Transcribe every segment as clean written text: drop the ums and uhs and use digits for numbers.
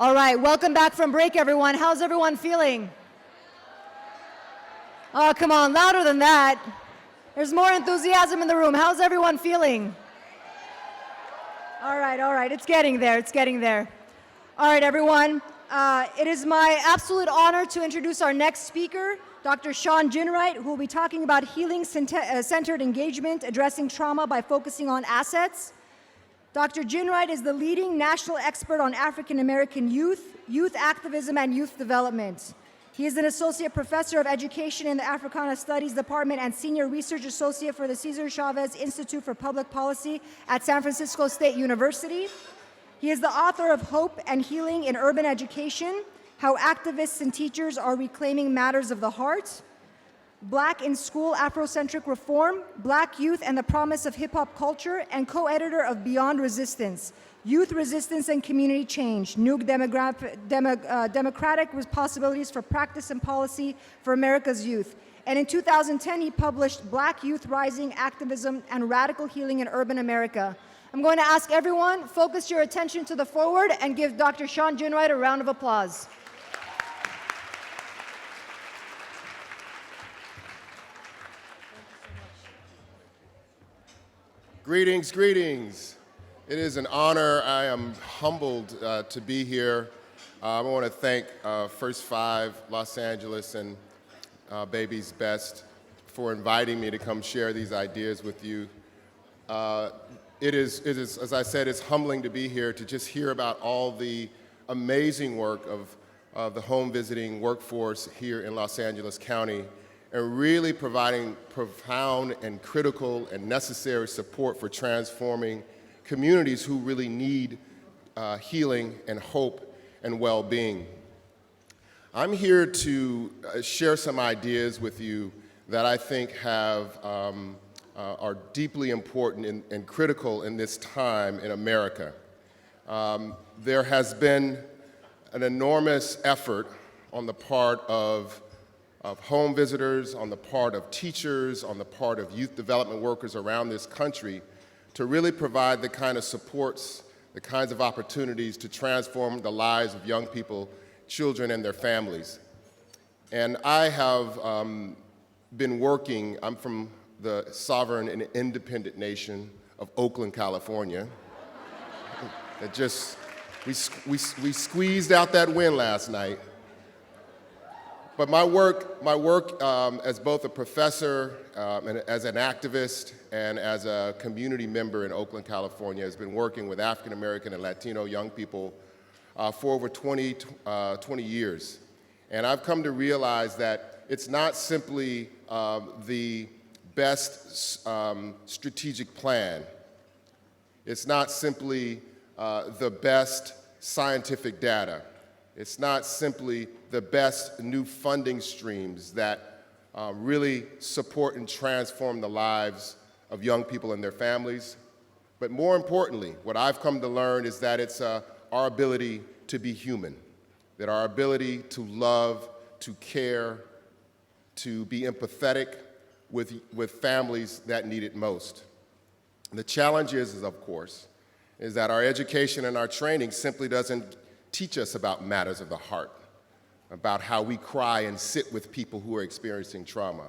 All right, welcome back from break, everyone. How's everyone feeling? Oh, come on, louder than that. There's more enthusiasm in the room. How's everyone feeling? All right, it's getting there. All right, everyone. It is my absolute honor to introduce our next speaker, Dr. Sean Ginwright, who will be talking about healing-centered engagement, addressing trauma by focusing on assets. Dr. Ginwright is the leading national expert on African American youth, youth activism, and youth development. He is an associate professor of education in the Africana Studies Department and senior research associate for the Cesar Chavez Institute for Public Policy at San Francisco State University. He is the author of Hope and Healing in Urban Education, How Activists and Teachers Are Reclaiming Matters of the Heart, Black in School Afrocentric Reform, Black Youth and the Promise of Hip-Hop Culture, and co-editor of Beyond Resistance, Youth Resistance and Community Change, New Democratic Possibilities for Practice and Policy for America's Youth. And in 2010, he published Black Youth Rising, Activism, and Radical Healing in Urban America. I'm going to ask everyone, focus your attention to the forward and give Dr. Sean Ginwright a round of applause. Greetings, greetings. It is an honor. I am humbled to be here. I want to thank First Five, Los Angeles, and Baby's Best for inviting me to come share these ideas with you. It is, as I said, it's humbling to be here to just hear about all the amazing work of the home visiting workforce here in Los Angeles County, and really providing profound and critical and necessary support for transforming communities who really need healing and hope and well-being. I'm here to share some ideas with you that I think are deeply important and critical in this time in America. There has been an enormous effort on the part of home visitors, on the part of teachers, on the part of youth development workers around this country to really provide the kind of supports, the kinds of opportunities to transform the lives of young people, children, and their families. And I have been working, I'm from the sovereign and independent nation of Oakland, California. We squeezed out that win last night. But my work as both a professor and as an activist and as a community member in Oakland, California, has been working with African American and Latino young people for over 20 years. And I've come to realize that it's not simply the best strategic plan. It's not simply the best scientific data. It's not simply the best new funding streams that really support and transform the lives of young people and their families. But more importantly, what I've come to learn is that it's our ability to be human, that our ability to love, to care, to be empathetic with families that need it most. And the challenge is, of course, is that our education and our training simply doesn't teach us about matters of the heart, about how we cry and sit with people who are experiencing trauma,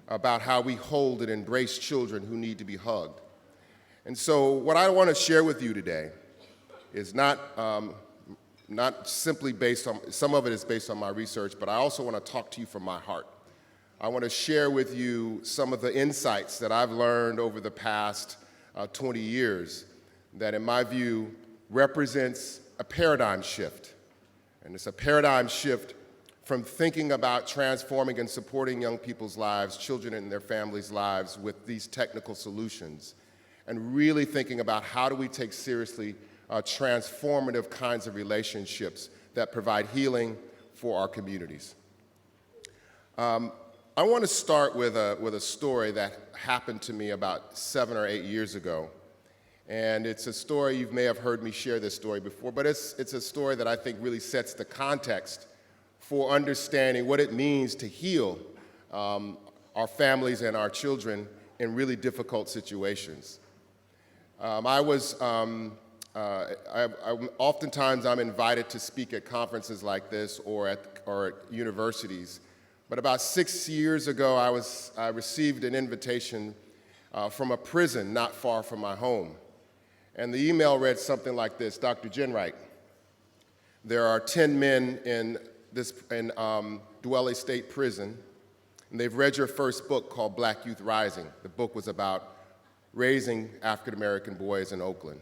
about how we hold and embrace children who need to be hugged. And so what I want to share with you today is not simply based on, some of it is based on my research, but I also want to talk to you from my heart. I want to share with you some of the insights that I've learned over the past 20 years that, in my view, represents a paradigm shift. And it's a paradigm shift from thinking about transforming and supporting young people's lives, children and their families' lives with these technical solutions, and really thinking about how do we take seriously transformative kinds of relationships that provide healing for our communities. I want to start with a story that happened to me about 7 or 8 years ago. And it's a story, you may have heard me share this story before, but it's a story that I think really sets the context for understanding what it means to heal our families and our children in really difficult situations. I was Oftentimes I'm invited to speak at conferences like this or at universities. But about 6 years ago, I received an invitation from a prison not far from my home. And the email read something like this: Dr. Jenwright, there are 10 men in Dwelly State Prison, and they've read your first book called Black Youth Rising. The book was about raising African-American boys in Oakland.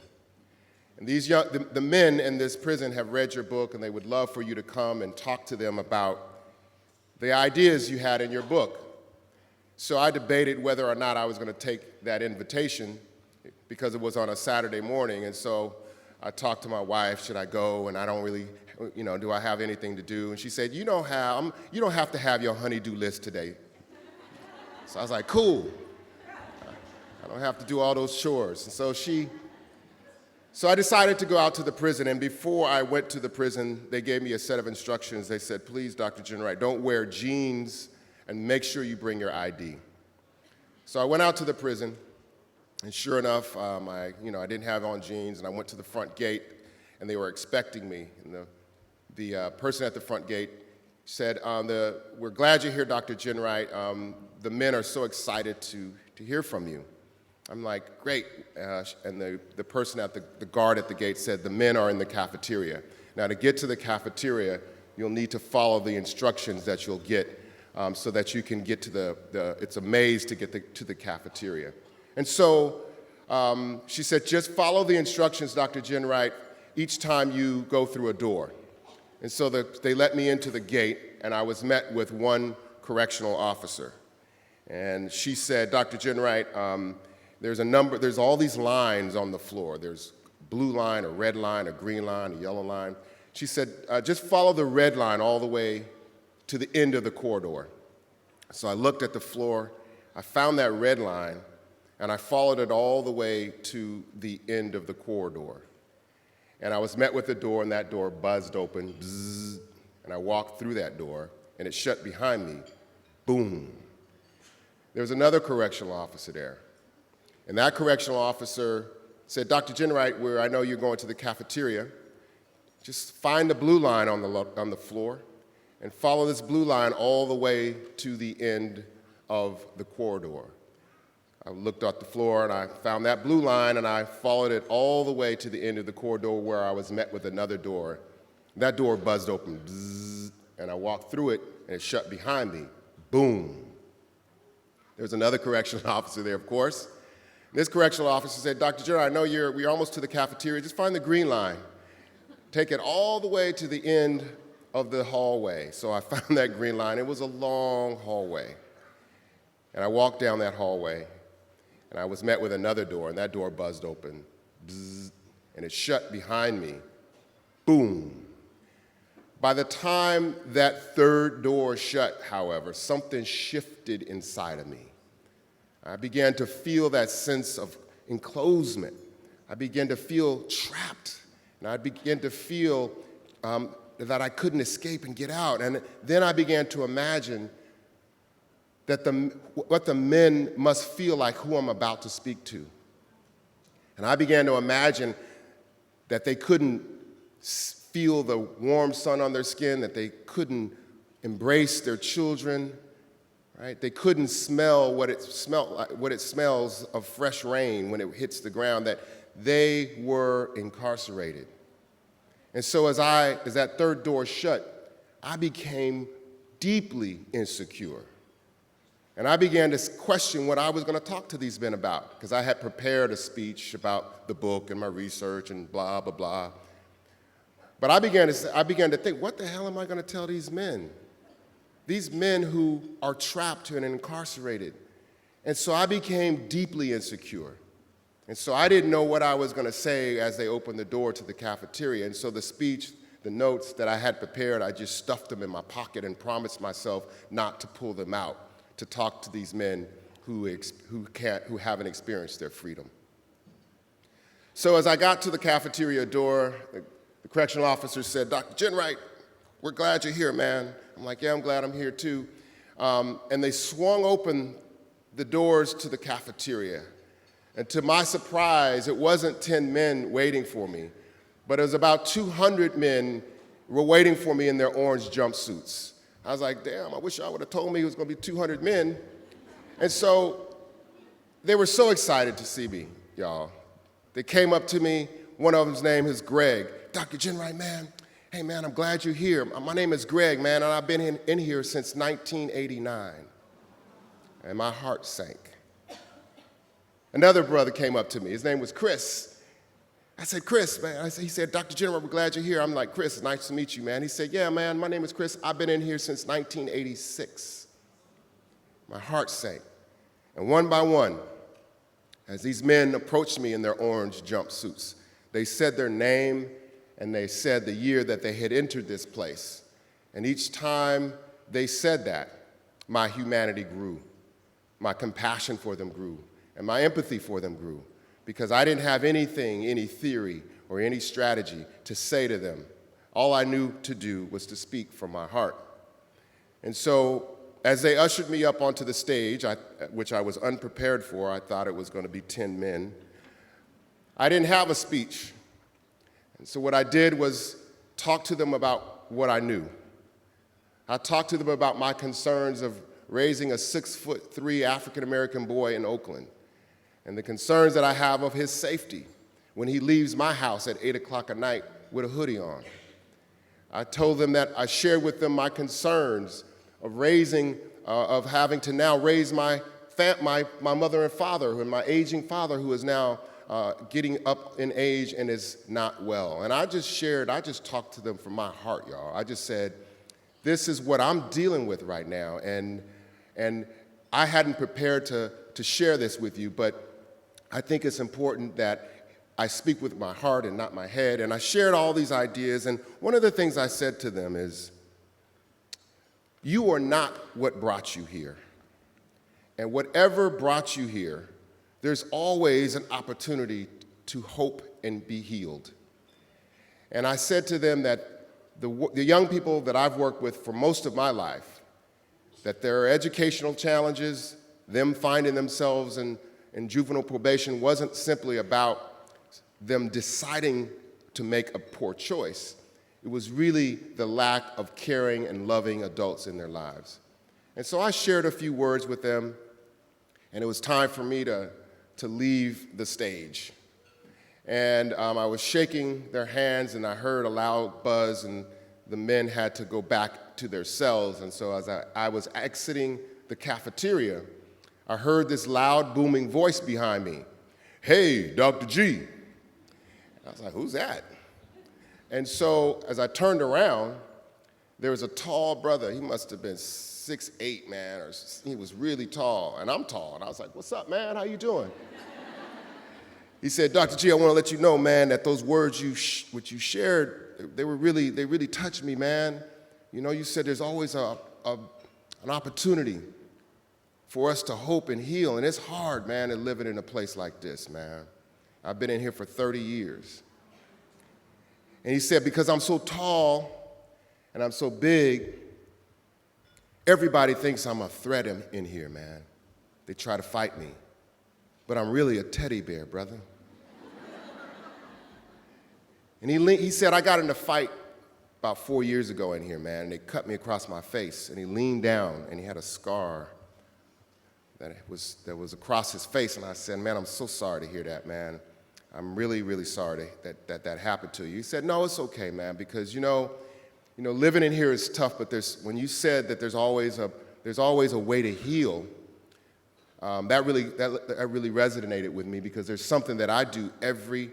And the men in this prison have read your book, and they would love for you to come and talk to them about the ideas you had in your book. So I debated whether or not I was going to take that invitation because it was on a Saturday morning. And so I talked to my wife, should I go? And I don't really, do I have anything to do? And she said, you don't have to have your honey-do list today. So I was like, cool. I don't have to do all those chores. And so I decided to go out to the prison, and before I went to the prison, they gave me a set of instructions. They said, please, Dr. Jenwright, don't wear jeans, and make sure you bring your ID. So I went out to the prison, and sure enough, I didn't have on jeans, and I went to the front gate, and they were expecting me. And the person at the front gate said, we're glad you're here, Dr. Jenwright. The men are so excited to hear from you. I'm like, great. And the person the guard at the gate said, the men are in the cafeteria. Now, to get to the cafeteria, you'll need to follow the instructions that you'll get so that you can get to it's a maze to get to the cafeteria. And so she said, just follow the instructions, Dr. Jenwright, each time you go through a door. And so they let me into the gate, and I was met with one correctional officer. And she said, Dr. Jenwright, there's all these lines on the floor. There's a blue line, a red line, a green line, a yellow line. She said, just follow the red line all the way to the end of the corridor. So I looked at the floor, I found that red line, and I followed it all the way to the end of the corridor. And I was met with the door, and that door buzzed open, bzzz, and I walked through that door, and it shut behind me, boom. There was another correctional officer there. And that correctional officer said, Dr. Jenwright, where I know you're going to the cafeteria, just find the blue line on the floor and follow this blue line all the way to the end of the corridor. I looked at the floor and I found that blue line and I followed it all the way to the end of the corridor where I was met with another door. That door buzzed open, bzzz, and I walked through it and it shut behind me, boom. There was another correctional officer there, of course. This correctional officer said, Dr. Jenwright, I know we're almost to the cafeteria. Just find the green line. Take it all the way to the end of the hallway. So I found that green line. It was a long hallway. And I walked down that hallway, and I was met with another door, and that door buzzed open, bzzz, and it shut behind me, boom. By the time that third door shut, however, something shifted inside of me. I began to feel that sense of enclosement. I began to feel trapped, and I began to feel that I couldn't escape and get out. And then I began to imagine that what the men must feel like who I'm about to speak to. And I began to imagine that they couldn't feel the warm sun on their skin, that they couldn't embrace their children, right? They couldn't smell what it smells of fresh rain when it hits the ground, that they were incarcerated. And so as that third door shut, I became deeply insecure. And I began to question what I was going to talk to these men about, because I had prepared a speech about the book and my research and blah, blah, blah. But I began to think, what the hell am I going to tell these men? These men who are trapped and incarcerated. And so I became deeply insecure. And so I didn't know what I was going to say as they opened the door to the cafeteria. And so the speech, the notes that I had prepared, I just stuffed them in my pocket and promised myself not to pull them out to talk to these men who haven't experienced their freedom. So as I got to the cafeteria door, the correctional officer said, Dr. Jenwright, we're glad you're here, man. I'm like, yeah, I'm glad I'm here too. And they swung open the doors to the cafeteria. And to my surprise, it wasn't 10 men waiting for me, but it was about 200 men were waiting for me in their orange jumpsuits. I was like, damn, I wish I would have told me it was going to be 200 men. And so they were so excited to see me, y'all. They came up to me. One of them's name is Greg. Dr. Jenright, man, hey, man, I'm glad you're here. My name is Greg, man, and I've been in here since 1989. And my heart sank. Another brother came up to me. His name was Chris. I said, Chris, man. He said, Dr. Jenright, we're glad you're here. I'm like, Chris, it's nice to meet you, man. He said, yeah, man, my name is Chris. I've been in here since 1986. My heart sank. And one by one, as these men approached me in their orange jumpsuits, they said their name and they said the year that they had entered this place. And each time they said that, my humanity grew, my compassion for them grew, and my empathy for them grew, because I didn't have anything, any theory, or any strategy to say to them. All I knew to do was to speak from my heart. And so, as they ushered me up onto the stage, which I was unprepared for, I thought it was going to be 10 men, I didn't have a speech. And so what I did was talk to them about what I knew. I talked to them about my concerns of raising a 6'3" African-American boy in Oakland, and the concerns that I have of his safety when he leaves my house at 8 o'clock at night with a hoodie on. I told them that I shared with them my concerns of having to now raise my mother and father, and my aging father who is now getting up in age and is not well. And I just talked to them from my heart, y'all. I just said, this is what I'm dealing with right now, and I hadn't prepared to share this with you, but I think it's important that I speak with my heart and not my head. And I shared all these ideas, and one of the things I said to them is, you are not what brought you here. And whatever brought you here, there's always an opportunity to hope and be healed. And I said to them that the young people that I've worked with for most of my life, that there are educational challenges, them finding themselves in juvenile probation wasn't simply about them deciding to make a poor choice. It was really the lack of caring and loving adults in their lives. And so I shared a few words with them, and it was time for me to leave the stage. And I was shaking their hands, and I heard a loud buzz, and the men had to go back to their cells. And so as I was exiting the cafeteria, I heard this loud, booming voice behind me. Hey, Dr. G. I was like, who's that? And so as I turned around, there was a tall brother. He must have been 6'8", man, or he was really tall, and I'm tall. And I was like, what's up, man? How you doing? He said, Dr. G, I want to let you know, man, that those words which you shared, they really touched me, man. You know, you said there's always an opportunity for us to hope and heal, and it's hard, man, to live in a place like this, man. I've been in here for 30 years. And he said, because I'm so tall and I'm so big, everybody thinks I'm a threat in here, man. They try to fight me. But I'm really a teddy bear, brother. And he said, I got in a fight about 4 years ago in here, man, and they cut me across my face. And he leaned down, and he had a scar that was across his face. And I said, man, I'm so sorry to hear that, man. I'm really, really sorry that happened to you. He said, no, it's okay, man, because, you know, living in here is tough, but when you said that there's always a way to heal, that really resonated with me, because there's something that I do every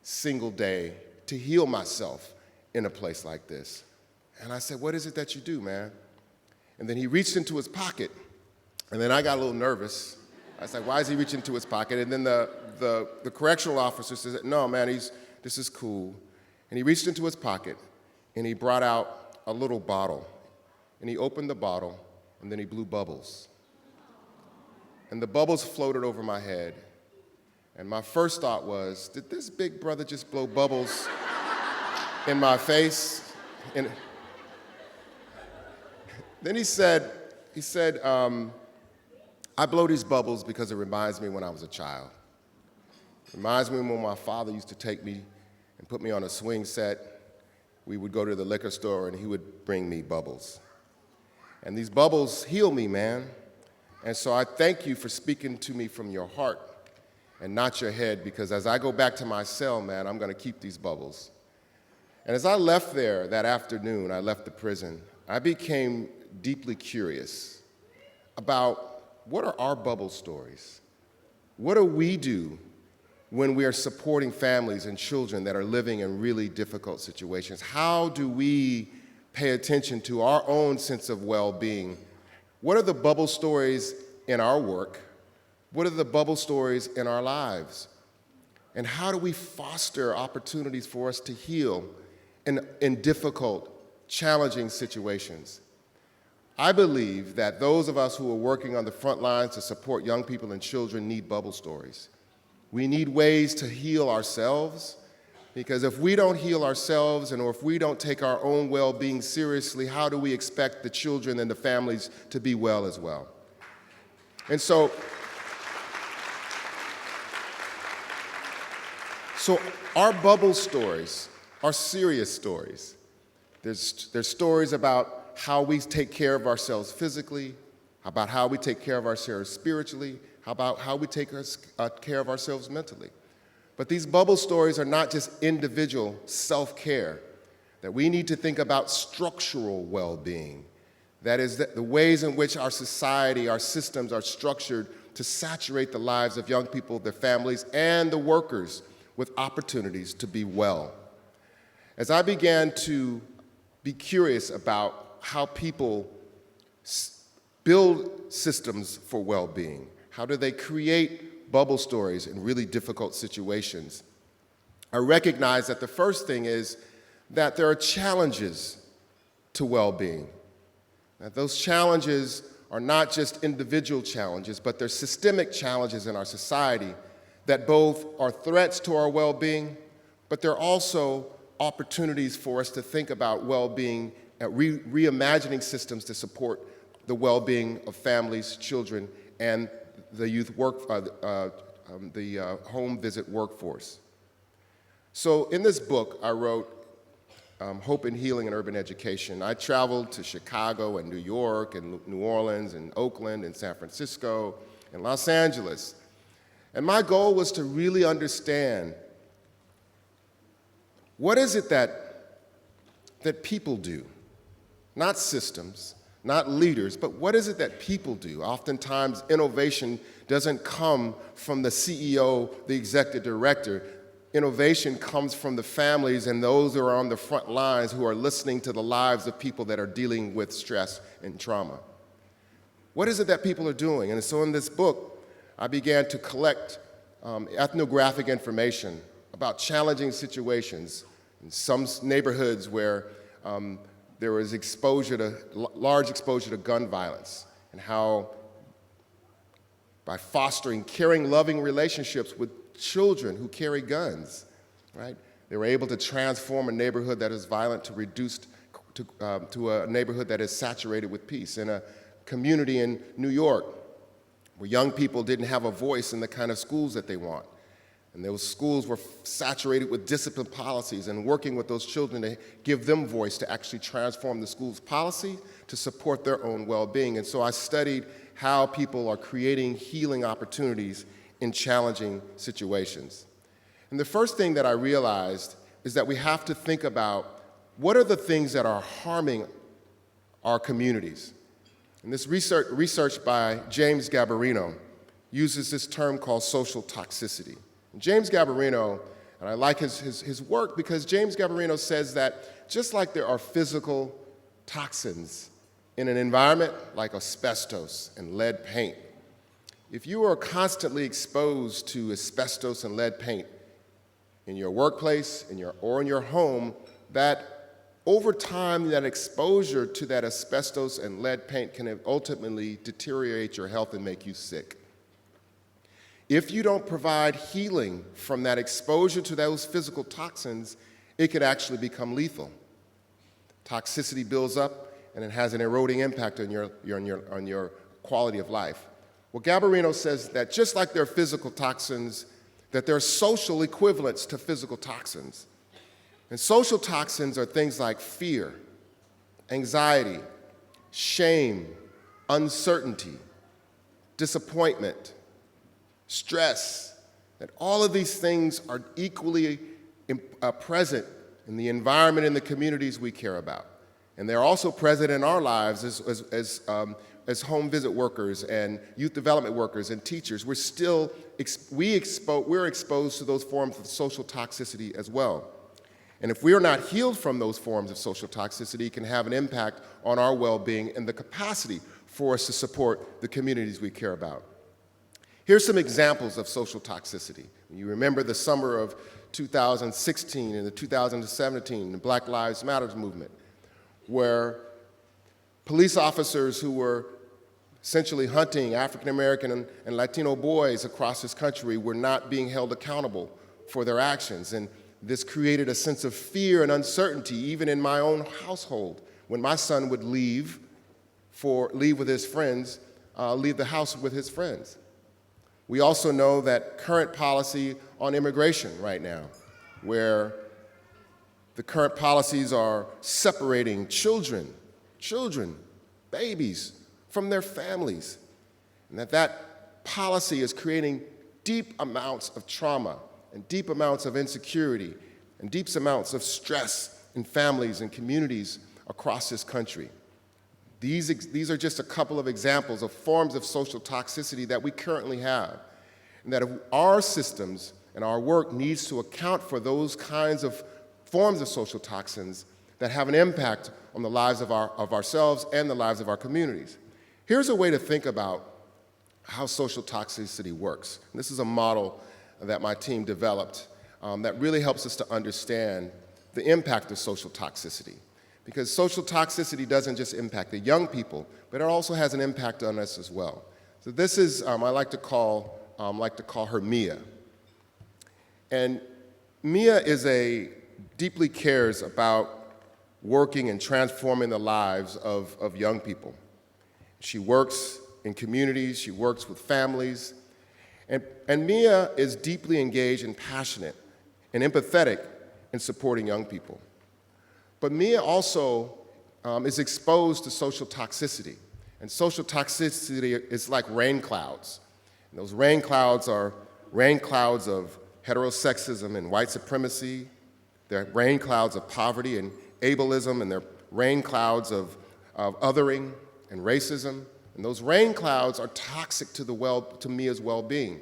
single day to heal myself in a place like this. And I said, what is it that you do, man? And then he reached into his pocket, and then I got a little nervous. I was like, why is he reaching into his pocket? And then the correctional officer said, no, man, this is cool. And he reached into his pocket, and he brought out a little bottle. And he opened the bottle, and then he blew bubbles. And the bubbles floated over my head. And my first thought was, did this big brother just blow bubbles in my face? And then he said, I blow these bubbles because it reminds me when I was a child. Reminds me when my father used to take me and put me on a swing set. We would go to the liquor store and he would bring me bubbles. And these bubbles heal me, man. And so I thank you for speaking to me from your heart and not your head, because as I go back to my cell, man, I'm going to keep these bubbles. And as I left there that afternoon, I left the prison, I became deeply curious about what are our bubble stories? What do we do when we are supporting families and children that are living in really difficult situations? How do we pay attention to our own sense of well-being? What are the bubble stories in our work? What are the bubble stories in our lives? And how do we foster opportunities for us to heal in difficult, challenging situations? I believe that those of us who are working on the front lines to support young people and children need bubble stories. We need ways to heal ourselves, because if we don't heal ourselves or if we don't take our own well-being seriously, how do we expect the children and the families to be well as well? And so our bubble stories are serious stories. There's stories about how we take care of ourselves physically, about how we take care of ourselves spiritually, about how we take care of ourselves mentally. But these bubble stories are not just individual self-care, that we need to think about structural well-being. That is, the ways in which our society, our systems are structured to saturate the lives of young people, their families, and the workers with opportunities to be well. As I began to be curious about how people build systems for well-being, how do they create bubble stories in really difficult situations, I recognize that the first thing is that there are challenges to well-being. That those challenges are not just individual challenges, but they're systemic challenges in our society that both are threats to our well-being, but they're also opportunities for us to think about well-being and reimagining systems to support the well-being of families, children, and the youth home visit workforce. So in this book, I wrote Hope and Healing in Urban Education. I traveled to Chicago and New York and New Orleans and Oakland and San Francisco and Los Angeles. And my goal was to really understand what is it that people do, not systems, not leaders, but what is it that people do? Oftentimes, innovation doesn't come from the CEO, the executive director. Innovation comes from the families and those who are on the front lines who are listening to the lives of people that are dealing with stress and trauma. What is it that people are doing? And so in this book, I began to collect ethnographic information about challenging situations in some neighborhoods where there was large exposure to gun violence, and how by fostering caring, loving relationships with children who carry guns, right, they were able to transform a neighborhood that is violent to a neighborhood that is saturated with peace. In a community in New York where young people didn't have a voice in the kind of schools that they want, and those schools were saturated with discipline policies, and working with those children to give them voice to actually transform the school's policy to support their own well-being. And so I studied how people are creating healing opportunities in challenging situations. And the first thing that I realized is that we have to think about what are the things that are harming our communities. And this research by James Gabarino uses this term called social toxicity. James Gabarino, and I like his work because James Gabarino says that just like there are physical toxins in an environment like asbestos and lead paint, if you are constantly exposed to asbestos and lead paint in your workplace or in your home, that over time that exposure to that asbestos and lead paint can ultimately deteriorate your health and make you sick. If you don't provide healing from that exposure to those physical toxins, it could actually become lethal. Toxicity builds up, and it has an eroding impact on your quality of life. Well, Gabarino says that just like there are physical toxins, that there are social equivalents to physical toxins. And social toxins are things like fear, anxiety, shame, uncertainty, disappointment, stress, that all of these things are equally present in the environment and the communities we care about. And they're also present in our lives as home visit workers and youth development workers and teachers. We're exposed to those forms of social toxicity as well. And if we are not healed from those forms of social toxicity, it can have an impact on our well-being and the capacity for us to support the communities we care about. Here's some examples of social toxicity. You remember the summer of 2016 and the 2017, the Black Lives Matter movement, where police officers who were essentially hunting African American and Latino boys across this country were not being held accountable for their actions. And this created a sense of fear and uncertainty, even in my own household, when my son would leave with his friends, leave the house with his friends. We also know that current policy on immigration right now, where the current policies are separating children, babies, from their families, and that policy is creating deep amounts of trauma and deep amounts of insecurity and deep amounts of stress in families and communities across this country. These are just a couple of examples of forms of social toxicity that we currently have, and that our systems and our work needs to account for those kinds of forms of social toxins that have an impact on the lives of ourselves and the lives of our communities. Here's a way to think about how social toxicity works. And this is a model that my team developed that really helps us to understand the impact of social toxicity. Because social toxicity doesn't just impact the young people, but it also has an impact on us as well. So this is, I like to call her Mia. And Mia deeply cares about working and transforming the lives of young people. She works in communities, she works with families, and Mia is deeply engaged and passionate and empathetic in supporting young people. But Mia also is exposed to social toxicity. And social toxicity is like rain clouds. And those rain clouds are rain clouds of heterosexism and white supremacy. They're rain clouds of poverty and ableism, and they're rain clouds of othering and racism. And those rain clouds are toxic to Mia's well-being.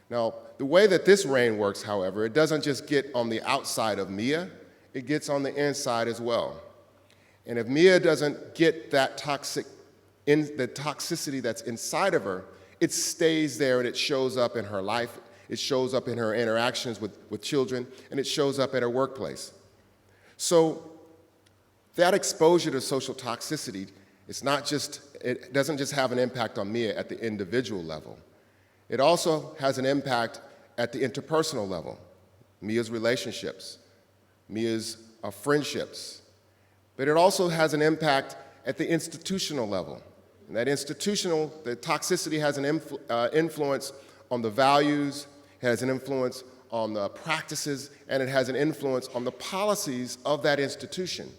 Now, the way that this rain works, however, it doesn't just get on the outside of Mia, it gets on the inside as well. And if Mia doesn't get that the toxicity that's inside of her, it stays there and it shows up in her life, it shows up in her interactions with children, and it shows up at her workplace. So that exposure to social toxicity, it doesn't just have an impact on Mia at the individual level. It also has an impact at the interpersonal level, Mia's relationships, Mia's friendships. But it also has an impact at the institutional level. And the toxicity has an influence on the values, it has an influence on the practices, and it has an influence on the policies of that institution.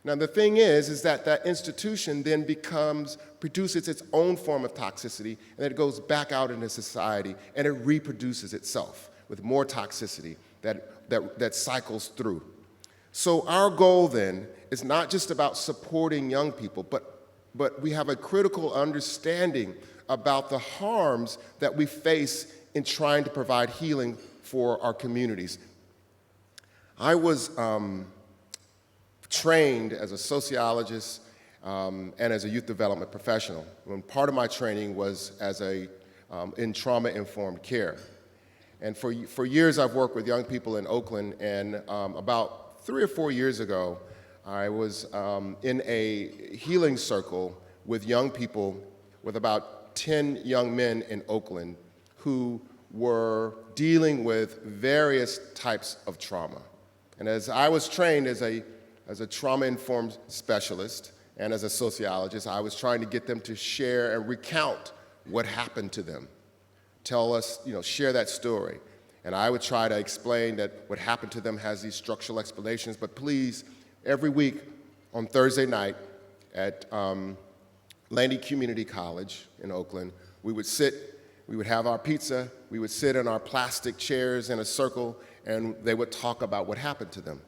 Now, the thing is that institution then produces its own form of toxicity, and it goes back out into society, and it reproduces itself with more toxicity that cycles through. So our goal then is not just about supporting young people, but we have a critical understanding about the harms that we face in trying to provide healing for our communities. I was trained as a sociologist and as a youth development professional. When part of my training was in trauma-informed care. And for years I've worked with young people in Oakland, and about 3 or 4 years ago, I was in a healing circle with young people, with about 10 young men in Oakland who were dealing with various types of trauma. And as I was trained as a trauma-informed specialist and as a sociologist, I was trying to get them to share and recount what happened to them, tell us, share that story. And I would try to explain that what happened to them has these structural explanations, but please, every week on Thursday night at Laney Community College in Oakland, we would have our pizza, we would sit in our plastic chairs in a circle, and they would talk about what happened to them.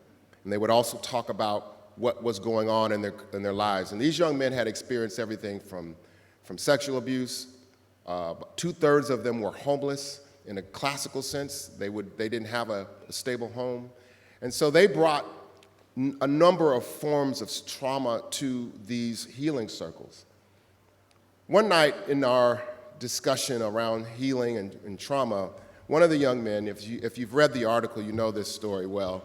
And they would also talk about what was going on in their lives. And these young men had experienced everything from sexual abuse. 2/3 of them were homeless in a classical sense. They didn't have a stable home. And so they brought a number of forms of trauma to these healing circles. One night in our discussion around healing and trauma, one of the young men, if you've read the article, you know this story well.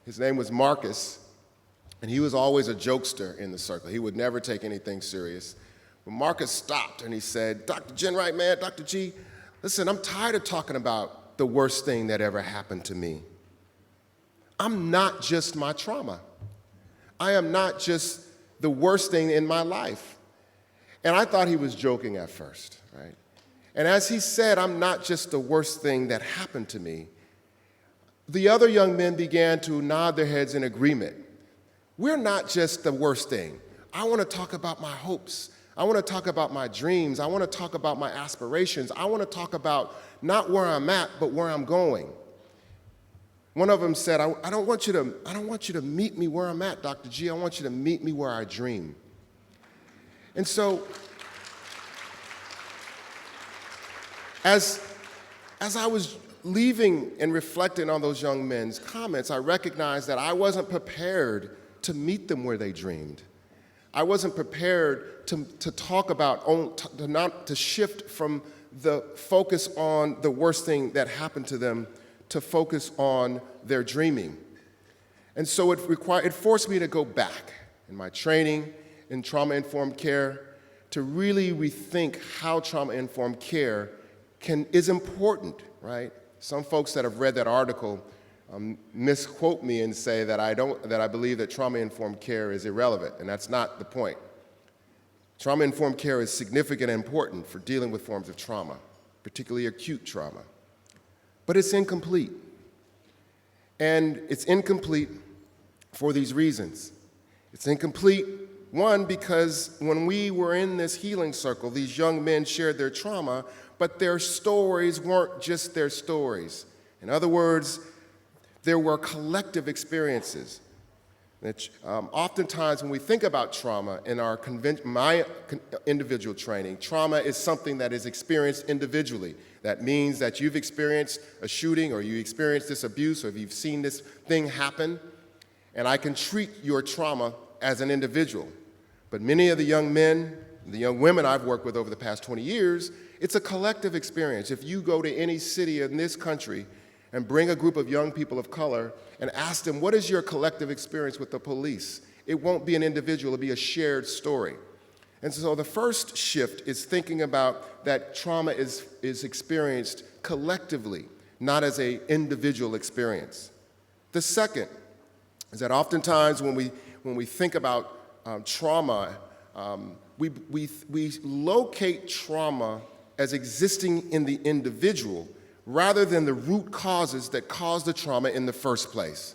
His name was Marcus, and he was always a jokester in the circle. He would never take anything serious. But Marcus stopped and he said, "Dr. Jenright, man, Dr. G, listen, I'm tired of talking about the worst thing that ever happened to me. I'm not just my trauma. I am not just the worst thing in my life." And I thought he was joking at first, right? And as he said, "I'm not just the worst thing that happened to me," the other young men began to nod their heads in agreement. We're not just the worst thing. I want to talk about my hopes. I want to talk about my dreams. I want to talk about my aspirations. I want to talk about not where I'm at, but where I'm going. One of them said, I don't want you to meet me where I'm at, Dr. G. I want you to meet me where I dream." And so, as I was leaving and reflecting on those young men's comments, I recognized that I wasn't prepared to meet them where they dreamed. I wasn't prepared to talk about, to shift from the focus on the worst thing that happened to them to focus on their dreaming. And so it forced me to go back in my training in trauma-informed care to really rethink how trauma-informed care is important, right? Some folks that have read that article misquote me and say that I believe that trauma-informed care is irrelevant, and that's not the point. Trauma-informed care is significant and important for dealing with forms of trauma, particularly acute trauma. But it's incomplete. And it's incomplete for these reasons. It's incomplete, one, because when we were in this healing circle, these young men shared their trauma, but their stories weren't just their stories. In other words, there were collective experiences. Oftentimes when we think about trauma in my individual training, trauma is something that is experienced individually. That means that you've experienced a shooting or you experienced this abuse or you've seen this thing happen, and I can treat your trauma as an individual. But many of the young men, the young women I've worked with over the past 20 years, it's a collective experience. If you go to any city in this country and bring a group of young people of color and ask them, what is your collective experience with the police? It won't be an individual, it'll be a shared story. And so the first shift is thinking about that trauma is experienced collectively, not as an individual experience. The second is that oftentimes when we think about trauma, we locate trauma as existing in the individual rather than the root causes that caused the trauma in the first place.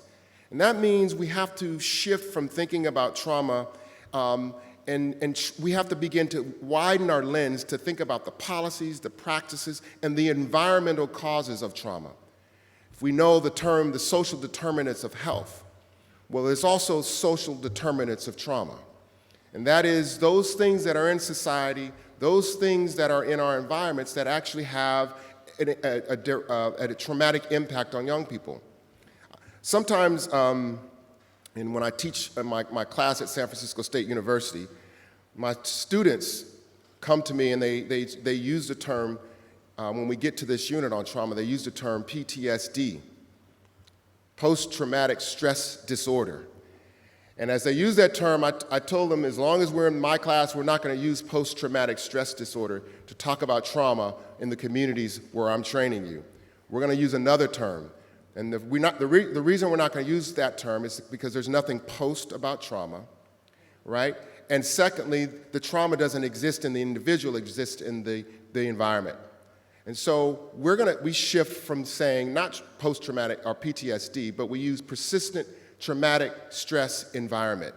And that means we have to shift from thinking about trauma and we have to begin to widen our lens to think about the policies, the practices, and the environmental causes of trauma. If we know the term, the social determinants of health, well, there's also social determinants of trauma. And that is those things that are in society, those things that are in our environments that actually have a traumatic impact on young people. Sometimes, and when I teach my class at San Francisco State University, my students come to me and they use the term, when we get to this unit on trauma, they use the term PTSD, post-traumatic stress disorder. And as they use that term, I told them as long as we're in my class, we're not going to use post-traumatic stress disorder to talk about trauma in the communities where I'm training you. We're going to use another term. And the reason we're not going to use that term is because there's nothing post about trauma, right? And secondly, the trauma doesn't exist in the individual, it exists in the environment. And so we shift from saying not post-traumatic or PTSD, but we use persistent traumatic stress environment,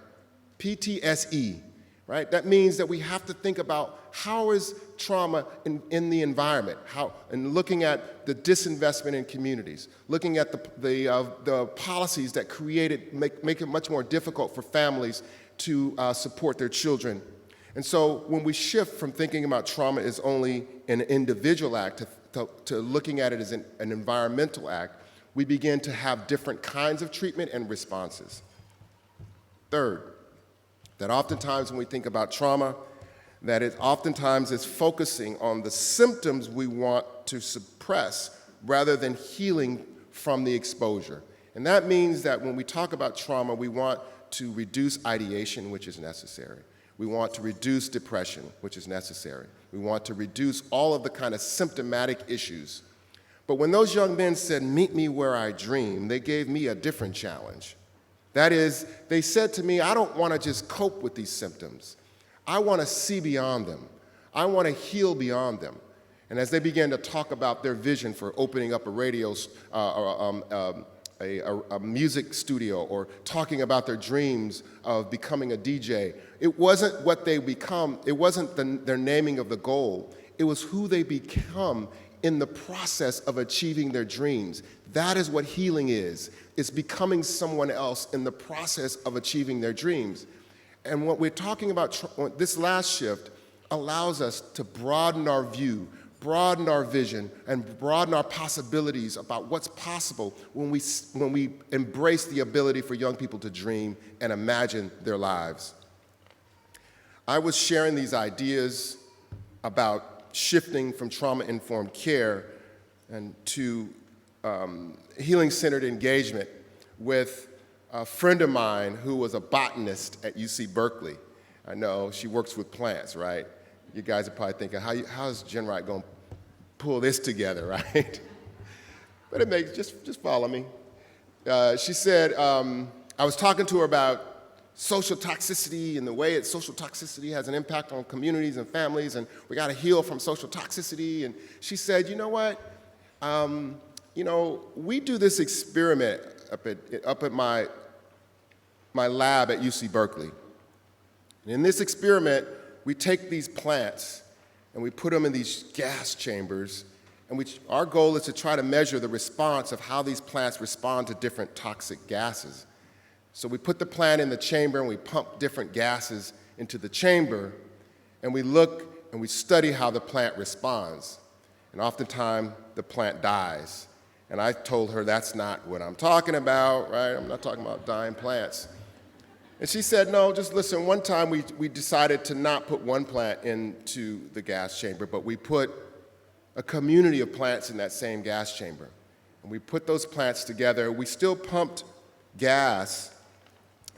PTSE, right? That means that we have to think about how is trauma in the environment, and looking at the disinvestment in communities, looking at the policies that make it much more difficult for families to support their children. And so when we shift from thinking about trauma as only an individual act to looking at it as an environmental act, we begin to have different kinds of treatment and responses. Third, that oftentimes when we think about trauma, that it oftentimes is focusing on the symptoms we want to suppress rather than healing from the exposure. And that means that when we talk about trauma, we want to reduce ideation, which is necessary. We want to reduce depression, which is necessary. We want to reduce all of the kind of symptomatic issues. But when those young men said, "Meet me where I dream," they gave me a different challenge. That is, they said to me, I don't want to just cope with these symptoms. I want to see beyond them. I want to heal beyond them. And as they began to talk about their vision for opening up a a music studio, or talking about their dreams of becoming a DJ, it wasn't what they become, it wasn't their naming of the goal, it was who they become in the process of achieving their dreams. That is what healing is. It's becoming someone else in the process of achieving their dreams. And what we're talking about, this last shift allows us to broaden our view, broaden our vision, and broaden our possibilities about what's possible when we embrace the ability for young people to dream and imagine their lives. I was sharing these ideas about shifting from trauma-informed care and to healing-centered engagement with a friend of mine who was a botanist at UC Berkeley. I know, she works with plants, right? You guys are probably thinking, how's Jen Wright going to pull this together, right? But it makes, just follow me. She said, I was talking to her about social toxicity and the way social toxicity has an impact on communities and families, and we got to heal from social toxicity. And she said, you know what? We do this experiment up at my lab at UC Berkeley. And in this experiment, we take these plants and we put them in these gas chambers, and our goal is to try to measure the response of how these plants respond to different toxic gases. So we put the plant in the chamber and we pump different gases into the chamber, and we look and we study how the plant responds. And oftentimes, the plant dies. And I told her that's not what I'm talking about, right? I'm not talking about dying plants. And she said, no, just listen, one time we decided to not put one plant into the gas chamber, but we put a community of plants in that same gas chamber. And we put those plants together. We still pumped gas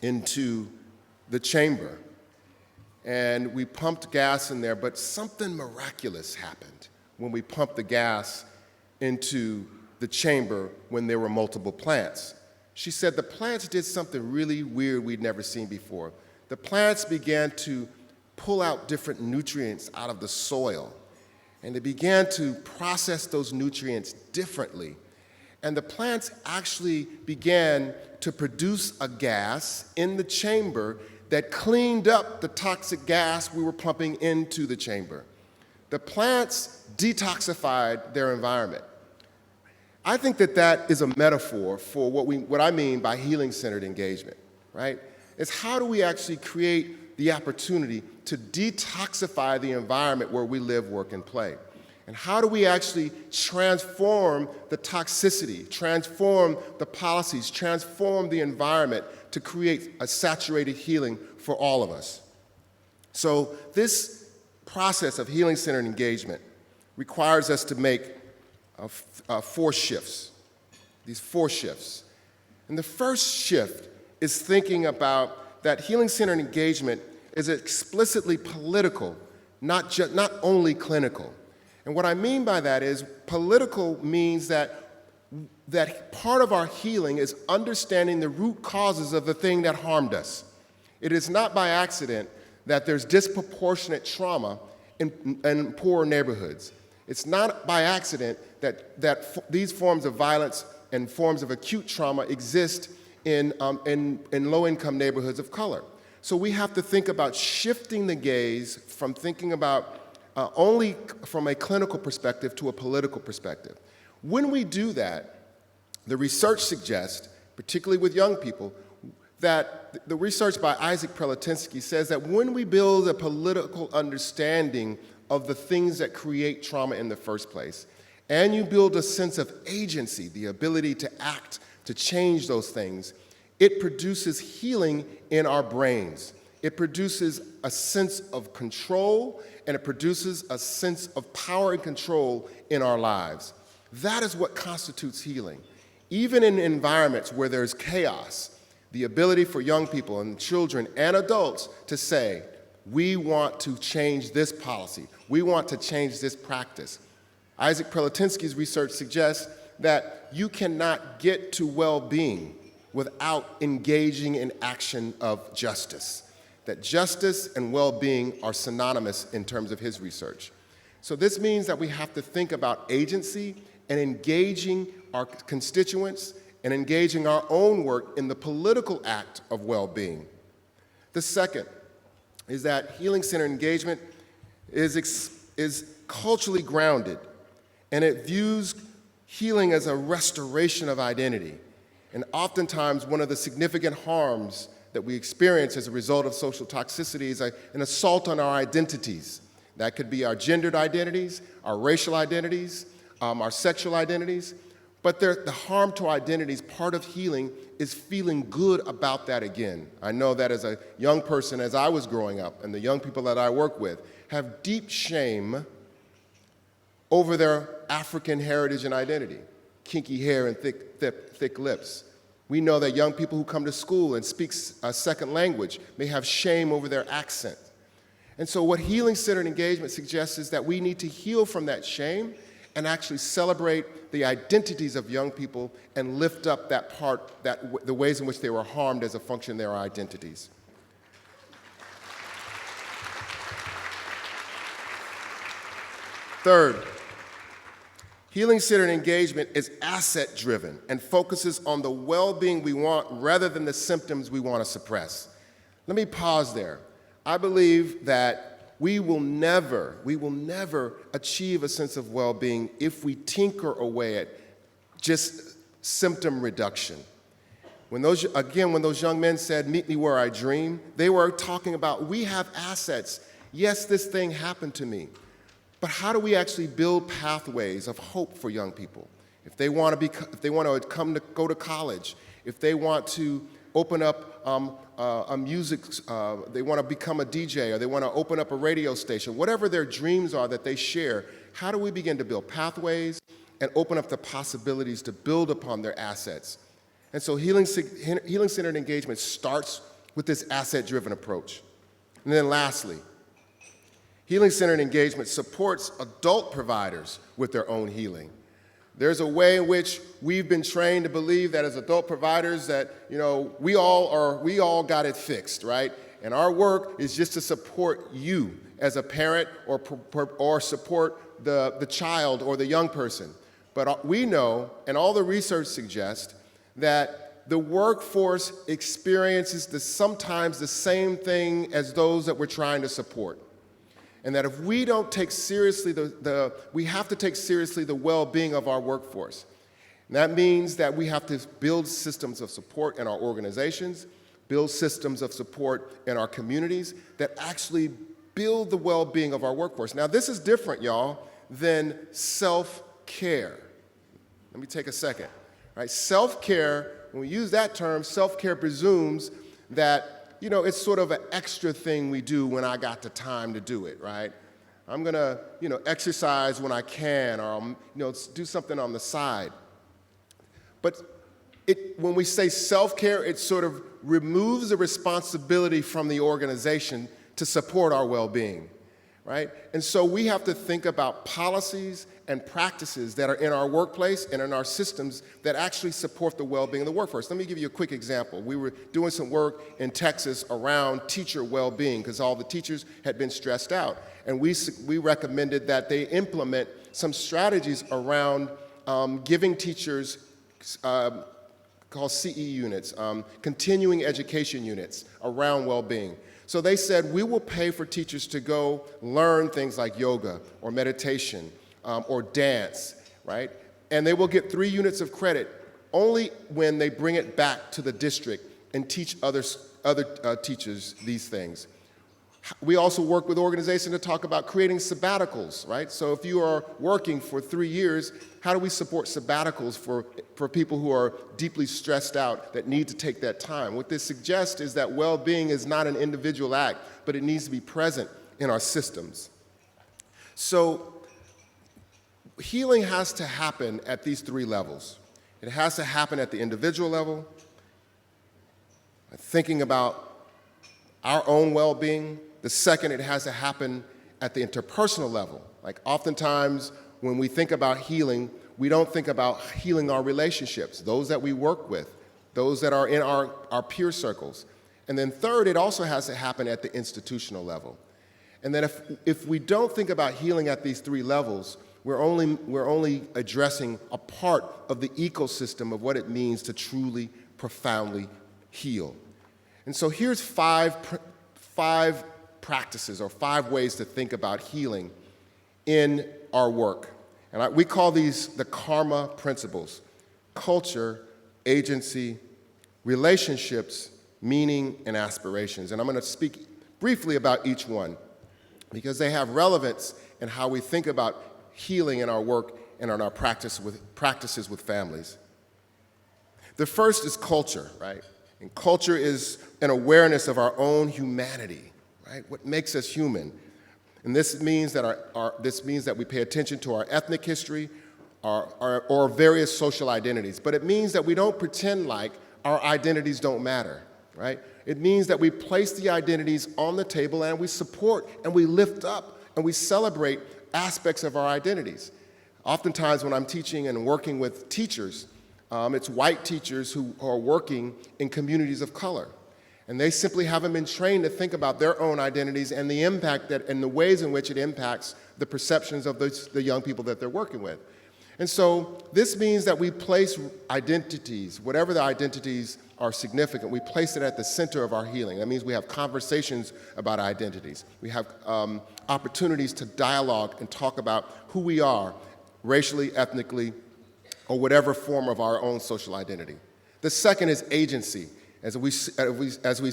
into the chamber. And we pumped gas in there, but something miraculous happened when we pumped the gas into the chamber when there were multiple plants. She said the plants did something really weird we'd never seen before. The plants began to pull out different nutrients out of the soil, and they began to process those nutrients differently. And the plants actually began to produce a gas in the chamber that cleaned up the toxic gas we were pumping into the chamber. The plants detoxified their environment. I think that is a metaphor for what I mean by healing-centered engagement, right? It's how do we actually create the opportunity to detoxify the environment where we live, work, and play? And how do we actually transform the toxicity, transform the policies, transform the environment to create a saturated healing for all of us? So this process of healing-centered engagement requires us to make 4 shifts, these 4 shifts. And the first shift is thinking about that healing-centered engagement is explicitly political, not only clinical. And what I mean by that is political means that part of our healing is understanding the root causes of the thing that harmed us. It is not by accident that there's disproportionate trauma in poor neighborhoods. It's not by accident that these forms of violence and forms of acute trauma exist in low-income neighborhoods of color. So we have to think about shifting the gaze from thinking about only from a clinical perspective to a political perspective. When we do that, the research suggests, particularly with young people, that the research by Isaac Prelatinsky says that when we build a political understanding of the things that create trauma in the first place, and you build a sense of agency, the ability to act, to change those things, it produces healing in our brains. It produces a sense of control, and it produces a sense of power and control in our lives. That is what constitutes healing. Even in environments where there's chaos, the ability for young people and children and adults to say, we want to change this policy, we want to change this practice. Isaac Prelatinsky's research suggests that you cannot get to well-being without engaging in action of justice, that justice and well-being are synonymous in terms of his research. So this means that we have to think about agency and engaging our constituents and engaging our own work in the political act of well-being. The second is that healing-centered engagement is culturally grounded, and it views healing as a restoration of identity. And oftentimes, one of the significant harms that we experience as a result of social toxicity is an assault on our identities. That could be our gendered identities, our racial identities, our sexual identities. But the harm to our identities, part of healing, is feeling good about that again. I know that as a young person, as I was growing up, and the young people that I work with, have deep shame over their African heritage and identity, kinky hair and thick lips. We know that young people who come to school and speak a second language may have shame over their accent. And so what healing-centered engagement suggests is that we need to heal from that shame and actually celebrate the identities of young people and lift up that part, the ways in which they were harmed as a function of their identities. Third, healing-centered engagement is asset-driven and focuses on the well-being we want rather than the symptoms we want to suppress. Let me pause there. I believe that we will never achieve a sense of well-being if we tinker away at just symptom reduction. When those young men said, "Meet me where I dream," they were talking about, we have assets. Yes, this thing happened to me. But how do we actually build pathways of hope for young people? If they want to go to college, if they want to open up a music, they want to become a DJ, or they want to open up a radio station, whatever their dreams are that they share, how do we begin to build pathways and open up the possibilities to build upon their assets? And so healing-centered engagement starts with this asset-driven approach. And then lastly, healing-centered engagement supports adult providers with their own healing. There's a way in which we've been trained to believe that as adult providers that, we all got it fixed, right? And our work is just to support you as a parent or support the child or the young person. But we know, and all the research suggests, that the workforce experiences sometimes the same thing as those that we're trying to support. And that if we don't take seriously we have to take seriously the well-being of our workforce. And that means that we have to build systems of support in our organizations, build systems of support in our communities that actually build the well-being of our workforce. Now, this is different, y'all, than self-care. Let me take a second. Right? Self-care, when we use that term, self-care presumes that it's sort of an extra thing we do when I got the time to do it, right? I'm gonna, exercise when I can, or do something on the side. But when we say self-care, it sort of removes the responsibility from the organization to support our well-being, right? And so we have to think about policies and practices that are in our workplace and in our systems that actually support the well-being of the workforce. Let me give you a quick example. We were doing some work in Texas around teacher well-being because all the teachers had been stressed out. And we recommended that they implement some strategies around giving teachers called CE units, continuing education units around well-being. So they said, we will pay for teachers to go learn things like yoga or meditation or dance, right? And they will get 3 units of credit only when they bring it back to the district and teach other teachers these things. We also work with organizations to talk about creating sabbaticals, right? So if you are working for 3 years, how do we support sabbaticals for people who are deeply stressed out that need to take that time? What this suggests is that well-being is not an individual act, but it needs to be present in our systems. So healing has to happen at these 3 levels. It has to happen at the individual level, thinking about our own well-being. The second, it has to happen at the interpersonal level. Like oftentimes when we think about healing, we don't think about healing our relationships, those that we work with, those that are in our peer circles. And then third, it also has to happen at the institutional level. And then if we don't think about healing at these 3 levels, we're only addressing a part of the ecosystem of what it means to truly, profoundly heal. And so here's five practices or 5 ways to think about healing in our work. And we call these the karma principles: culture, agency, relationships, meaning, and aspirations. And I'm going to speak briefly about each one because they have relevance in how we think about healing in our work and in our practices with families. The first is culture, right? And culture is an awareness of our own humanity, right? What makes us human. And this means that we pay attention to our ethnic history, or various social identities. But it means that we don't pretend like our identities don't matter, right? It means that we place the identities on the table and we support and we lift up and we celebrate aspects of our identities. Oftentimes when I'm teaching and working with teachers, it's white teachers who are working in communities of color. And they simply haven't been trained to think about their own identities and the impact and the ways in which it impacts the perceptions of the young people that they're working with. And so this means that we place identities, whatever the identities are significant, we place it at the center of our healing. That means we have conversations about identities. We have opportunities to dialogue and talk about who we are, racially, ethnically, or whatever form of our own social identity. The second is agency. As we've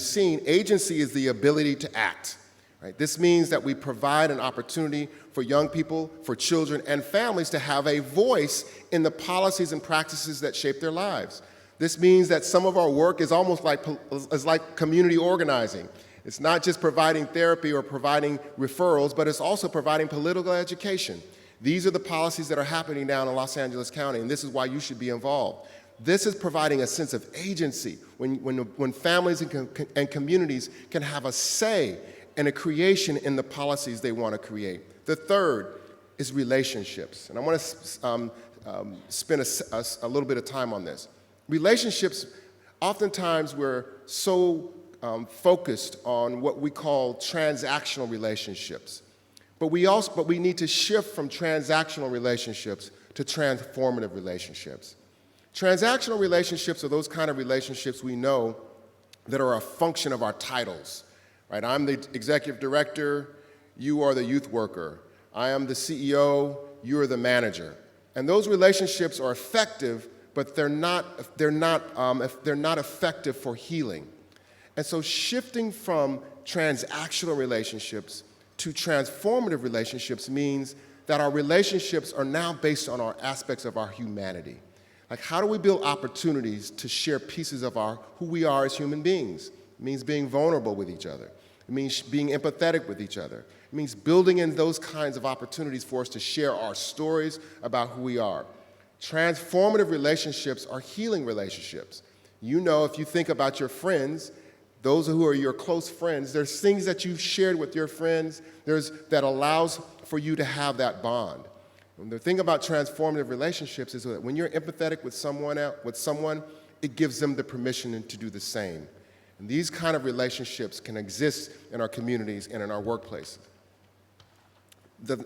seen, agency is the ability to act. Right? This means that we provide an opportunity for young people, for children, and families to have a voice in the policies and practices that shape their lives. This means that some of our work is almost like community organizing. It's not just providing therapy or providing referrals, but it's also providing political education. These are the policies that are happening down in Los Angeles County, and this is why you should be involved. This is providing a sense of agency when families and communities can have a say and a creation in the policies they want to create. The third is relationships, and I want to spend a little bit of time on this. Relationships, oftentimes we're so focused on what we call transactional relationships, but we need to shift from transactional relationships to transformative relationships. Transactional relationships are those kind of relationships we know that are a function of our titles. Right? I'm the executive director, you are the youth worker. I am the CEO, you are the manager. And those relationships are effective, but they're not effective for healing. And so shifting from transactional relationships to transformative relationships means that our relationships are now based on our aspects of our humanity. Like, how do we build opportunities to share pieces of who we are as human beings? It means being vulnerable with each other. It means being empathetic with each other. It means building in those kinds of opportunities for us to share our stories about who we are. Transformative relationships are healing relationships. You know, if you think about your friends, those who are your close friends, there's things that you've shared with your friends that allows for you to have that bond. And the thing about transformative relationships is that when you're empathetic with someone, it gives them the permission to do the same. And these kind of relationships can exist in our communities and in our workplaces. The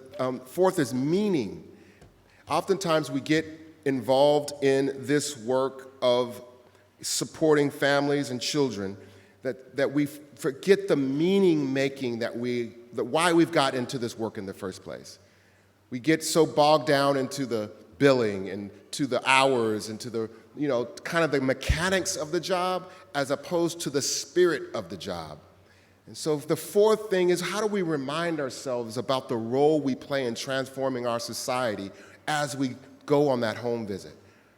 fourth is meaning. Oftentimes we get involved in this work of supporting families and children that we forget the meaning making that why we've got into this work in the first place. We get so bogged down into the billing and to the hours and to the, kind of the mechanics of the job as opposed to the spirit of the job. And so the fourth thing is, how do we remind ourselves about the role we play in transforming our society as we go on that home visit?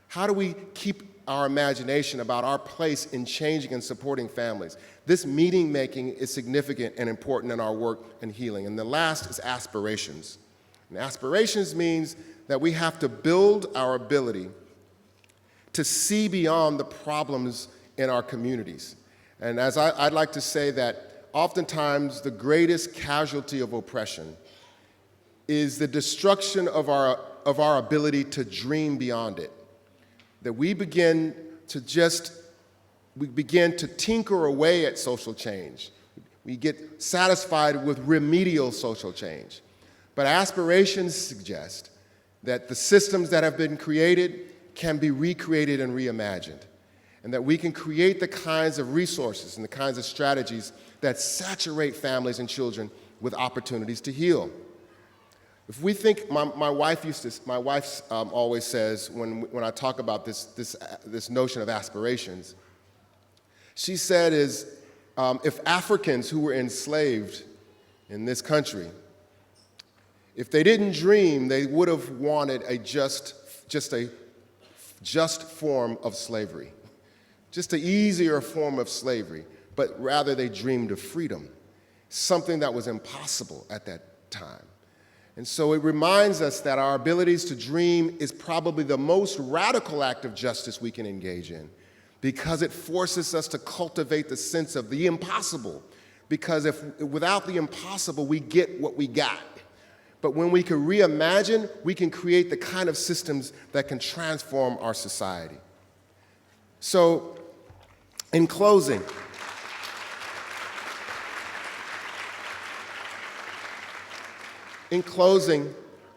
How do we keep our imagination about our place in changing and supporting families? This meaning making is significant and important in our work and healing. And the last is aspirations. And aspirations means that we have to build our ability to see beyond the problems in our communities. And as I'd like to say that oftentimes the greatest casualty of oppression is the destruction of our ability to dream beyond it. That we begin to tinker away at social change. We get satisfied with remedial social change. But aspirations suggest that the systems that have been created can be recreated and reimagined, and that we can create the kinds of resources and the kinds of strategies that saturate families and children with opportunities to heal. If we think, my wife always says when I talk about this notion of aspirations, she said if Africans who were enslaved in this country, if they didn't dream, they would have wanted a just form of slavery, just an easier form of slavery, but rather they dreamed of freedom, something that was impossible at that time. And so it reminds us that our abilities to dream is probably the most radical act of justice we can engage in, because it forces us to cultivate the sense of the impossible, because without the impossible, we get what we got. But when we can reimagine, we can create the kind of systems that can transform our society. So, in closing,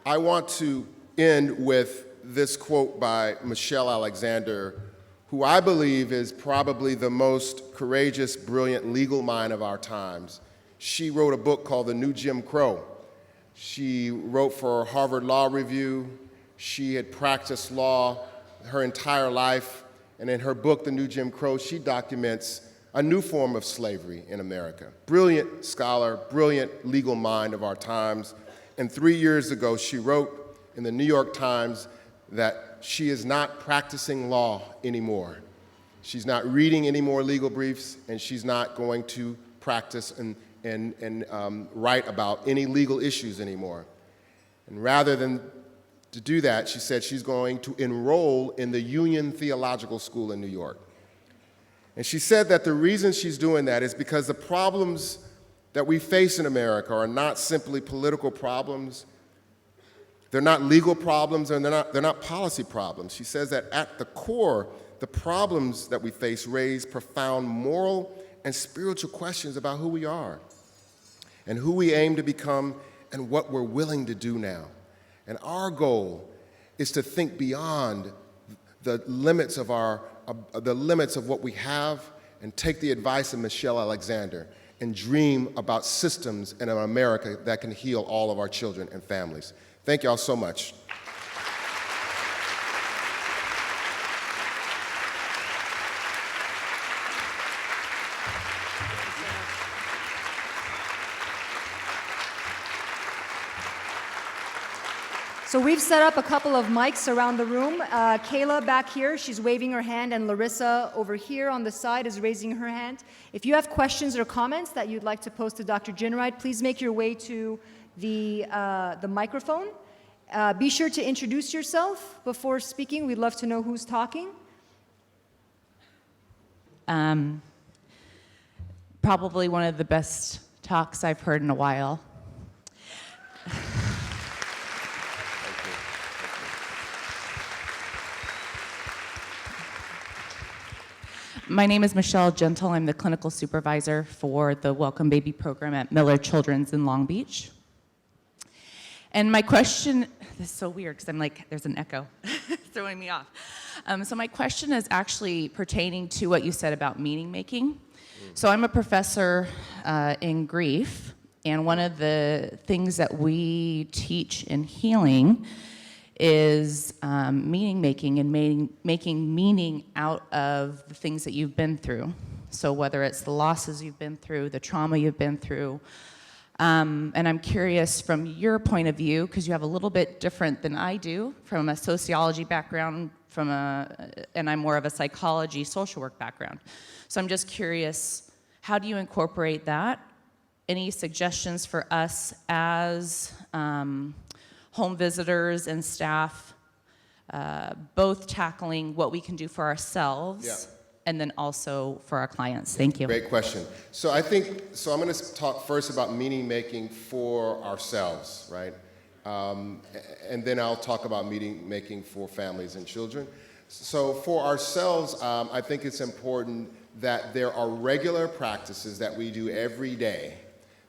I want to end with this quote by Michelle Alexander, who I believe is probably the most courageous, brilliant legal mind of our times. She wrote a book called The New Jim Crow. She wrote for Harvard Law Review. She had practiced law her entire life. And in her book, The New Jim Crow, she documents a new form of slavery in America. Brilliant scholar, brilliant legal mind of our times. And 3 years ago, she wrote in the New York Times that she is not practicing law anymore. She's not reading any more legal briefs, and she's not going to practice and write about any legal issues anymore. And rather than to do that, she said she's going to enroll in the Union Theological School in New York. And she said that the reason she's doing that is because the problems that we face in America are not simply political problems, they're not legal problems, and they're not policy problems. She says that at the core, the problems that we face raise profound moral and spiritual questions about who we are and who we aim to become and what we're willing to do now. And our goal is to think beyond the limits of what we have and take the advice of Michelle Alexander and dream about systems in an America that can heal all of our children and families. Thank you all so much. So we've set up a couple of mics around the room. Kayla back here, she's waving her hand, and Larissa over here on the side is raising her hand. If you have questions or comments that you'd like to pose to Dr. Ginwright, please make your way to the microphone. Be sure to introduce yourself before speaking. We'd love to know who's talking. Probably one of the best talks I've heard in a while. My name is Michelle Gentle. I'm the clinical supervisor for the Welcome Baby program at Miller Children's in Long Beach. And my question this is so weird because I'm like, there's an echo throwing me off. So my question is actually pertaining to what you said about meaning making. So I'm a professor in grief, and one of the things that we teach in healing is meaning making and making meaning out of the things that you've been through. So whether it's the losses you've been through, the trauma you've been through, and I'm curious from your point of view, because you have a little bit different than I do, from a sociology background, and I'm more of a psychology, social work background. So I'm just curious, how do you incorporate that? Any suggestions for us as home visitors and staff, both tackling what we can do for ourselves and then also for our clients? Thank you. Great question. So I'm going to talk first about meaning making for ourselves, right? And then I'll talk about meaning making for families and children. So for ourselves, I think it's important that there are regular practices that we do every day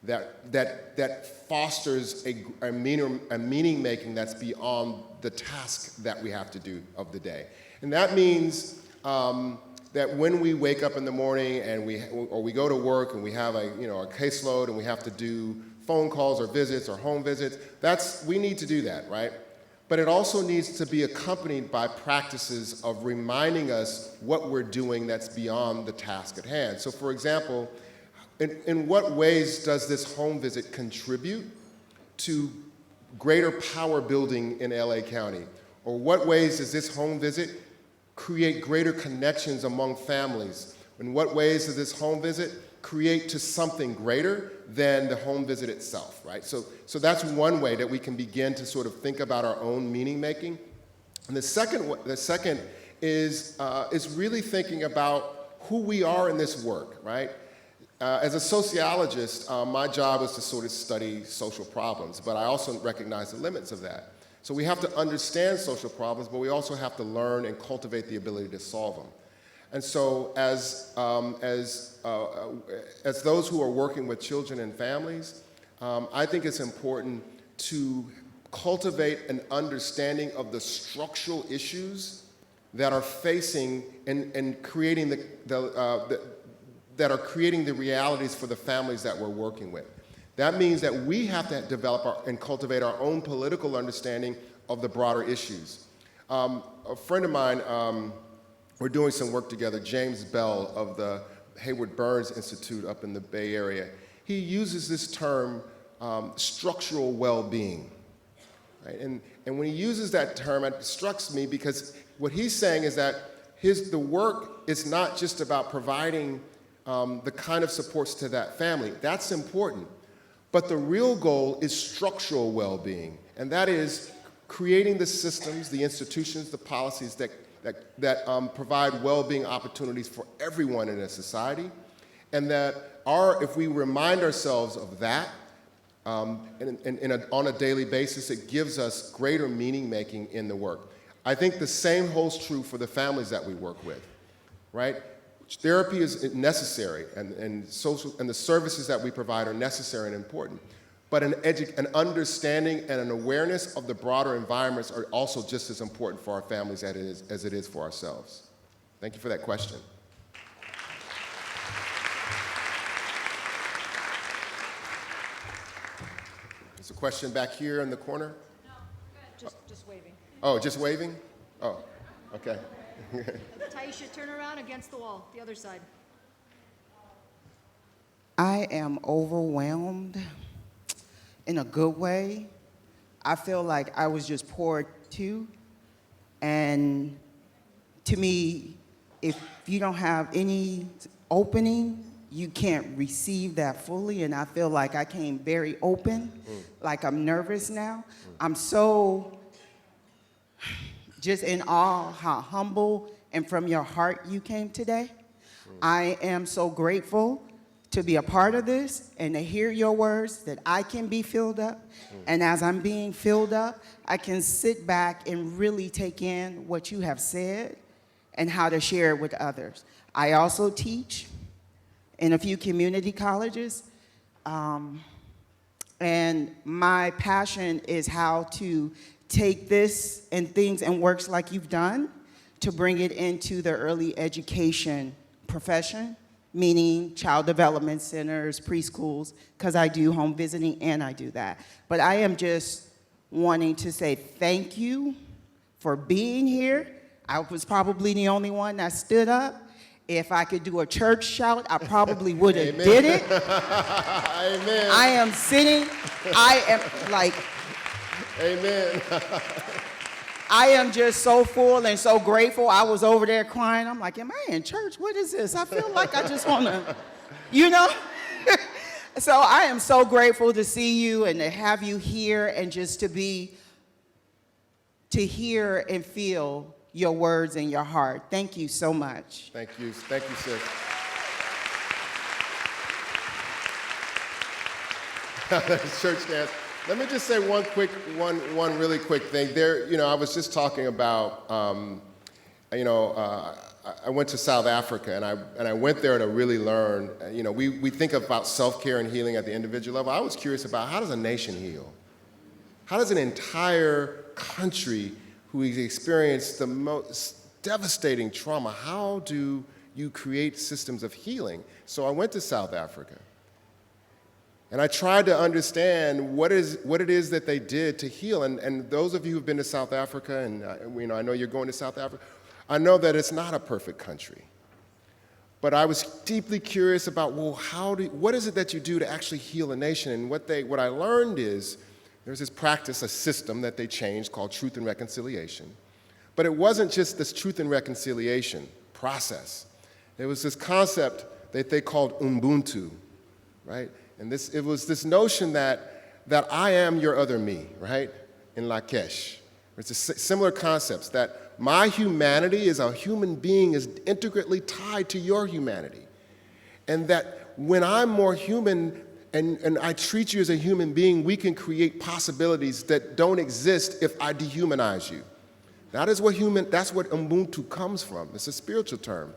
that fosters a meaning making that's beyond the task that we have to do of the day. And that means that when we wake up in the morning and we go to work and we have a caseload and we have to do phone calls or visits or home visits, we need to do that, right? But it also needs to be accompanied by practices of reminding us what we're doing that's beyond the task at hand. So for example, in what ways does this home visit contribute to greater power building in LA County? Or what ways does this home visit create greater connections among families? In what ways does this home visit create to something greater than the home visit itself, right? So that's one way that we can begin to sort of think about our own meaning making. And the second is really thinking about who we are in this work, right? As a sociologist, my job is to sort of study social problems, but I also recognize the limits of that. So we have to understand social problems, but we also have to learn and cultivate the ability to solve them. And so as those who are working with children and families, I think it's important to cultivate an understanding of the structural issues that are facing and creating that are creating the realities for the families that we're working with. That means that we have to develop and cultivate our own political understanding of the broader issues. A friend of mine, we're doing some work together, James Bell of the Hayward Burns Institute up in the Bay Area. He uses this term, structural well-being. Right? And when he uses that term, it strikes me because what he's saying is that the work is not just about providing the kind of supports to that family. That's important. But the real goal is structural well-being, and that is creating the systems, the institutions, the policies that provide well-being opportunities for everyone in a society, and that if we remind ourselves of that on a daily basis, it gives us greater meaning-making in the work. I think the same holds true for the families that we work with, right? Therapy is necessary, and the services that we provide are necessary and important. But an understanding and an awareness of the broader environments are also just as important for our families as it is for ourselves. Thank you for that question. There's a question back here in the corner. No, just waving. Oh, just waving? Oh, okay. Taisha, turn around against the wall, the other side. I am overwhelmed in a good way. I feel like I was just poured to. And to me, if you don't have any opening, you can't receive that fully. And I feel like I came very open, like I'm nervous now. I'm so just in awe how humble and from your heart you came today. I am so grateful to be a part of this and to hear your words that I can be filled up. And as I'm being filled up, I can sit back and really take in what you have said and how to share it with others. I also teach in a few community colleges. And my passion is how to take this and things and works like you've done to bring it into the early education profession, meaning child development centers, preschools, because I do home visiting and I do that. But I am just wanting to say thank you for being here. I was probably the only one that stood up. If I could do a church shout, I probably would have did it. Amen. I am sitting, I am like, Amen. I am just so full and so grateful. I was over there crying. I'm like, am I in church? What is this? I feel like I just want to, you know? So I am so grateful to see you and to have you here and just to hear and feel your words in your heart. Thank you so much. Thank you. Thank you, sis. Church dance. Let me just say one really quick thing. There, I was just talking about, I went to South Africa and I went there to really learn. We think about self-care and healing at the individual level. I was curious about how does a nation heal? How does an entire country who has experienced the most devastating trauma, how do you create systems of healing? So I went to South Africa. And I tried to understand what it is that they did to heal. And those of you who've been to South Africa, and I know you're going to South Africa, I know that it's not a perfect country. But I was deeply curious about, well, what is it that you do to actually heal a nation? And what I learned is there's this practice, a system that they changed called truth and reconciliation. But it wasn't just this truth and reconciliation process. There was this concept that they called Ubuntu, right? And it was this notion that I am your other me, right? In Lakesh. It's a similar concepts that my humanity as a human being is intricately tied to your humanity. And that when I'm more human and I treat you as a human being, we can create possibilities that don't exist if I dehumanize you. That's what Ubuntu comes from. It's a spiritual term.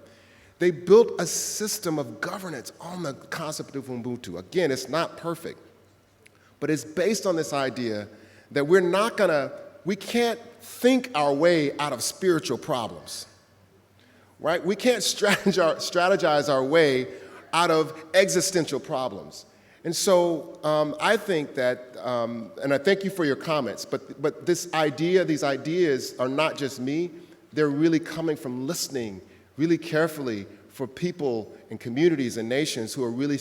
They built a system of governance on the concept of Ubuntu. Again, it's not perfect, but it's based on this idea that we can't think our way out of spiritual problems, right? We can't strategize our way out of existential problems. And so I think that, and I thank you for your comments, but these ideas are not just me. They're really coming from listening really carefully for people and communities and nations who are really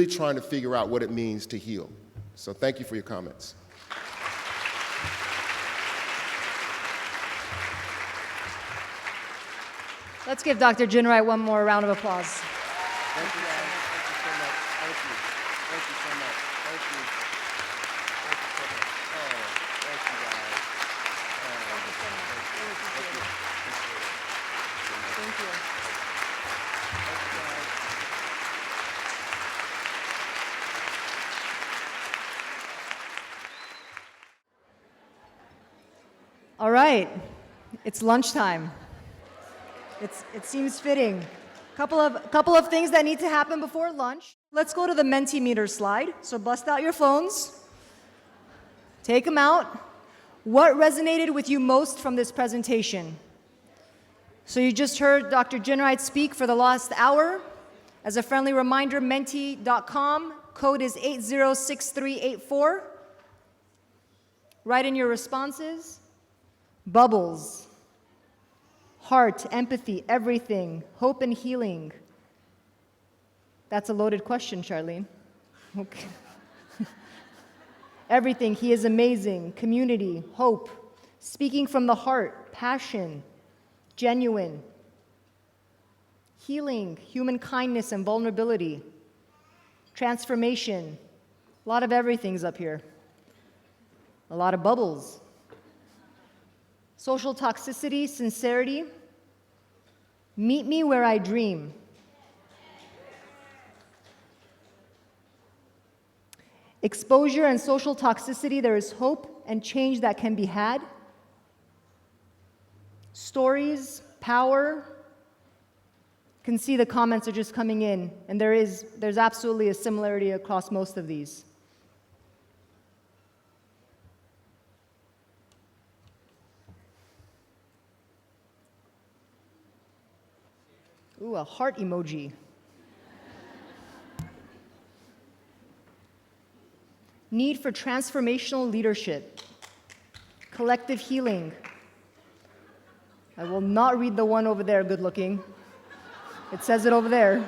trying to figure out what it means to heal. So thank you for your comments. Let's give Dr. Jinwright one more round of applause. Thank you, guys. Thank you so much. Thank you. Thank you so much. Thank you. Thank you so much. Oh, thank you, guys. Thank you so much. Thank you. Thank you. Thank you, guys. All right, it's lunchtime. It seems fitting. Couple of things that need to happen before lunch. Let's go to the Mentimeter slide. So bust out your phones. Take them out. What resonated with you most from this presentation? So you just heard Dr. Jinwright speak for the last hour. As a friendly reminder, menti.com, code is 806384. Write in your responses. Bubbles. Heart, empathy, everything, hope and healing. That's a loaded question, Charlene. Okay. Everything, he is amazing, community, hope, speaking from the heart, passion, genuine, healing, human kindness and vulnerability, transformation. A lot of everything's up here. A lot of bubbles. Social toxicity, sincerity. Meet me where I dream. Exposure and social toxicity, there is hope and change that can be had. Stories, power. You can see the comments are just coming in, and there's absolutely a similarity across most of these. Ooh, a heart emoji. Need for transformational leadership. Collective healing. I will not read the one over there, good looking. It says it over there.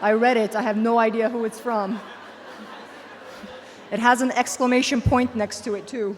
I read it, I have no idea who it's from. It has an exclamation point next to it too.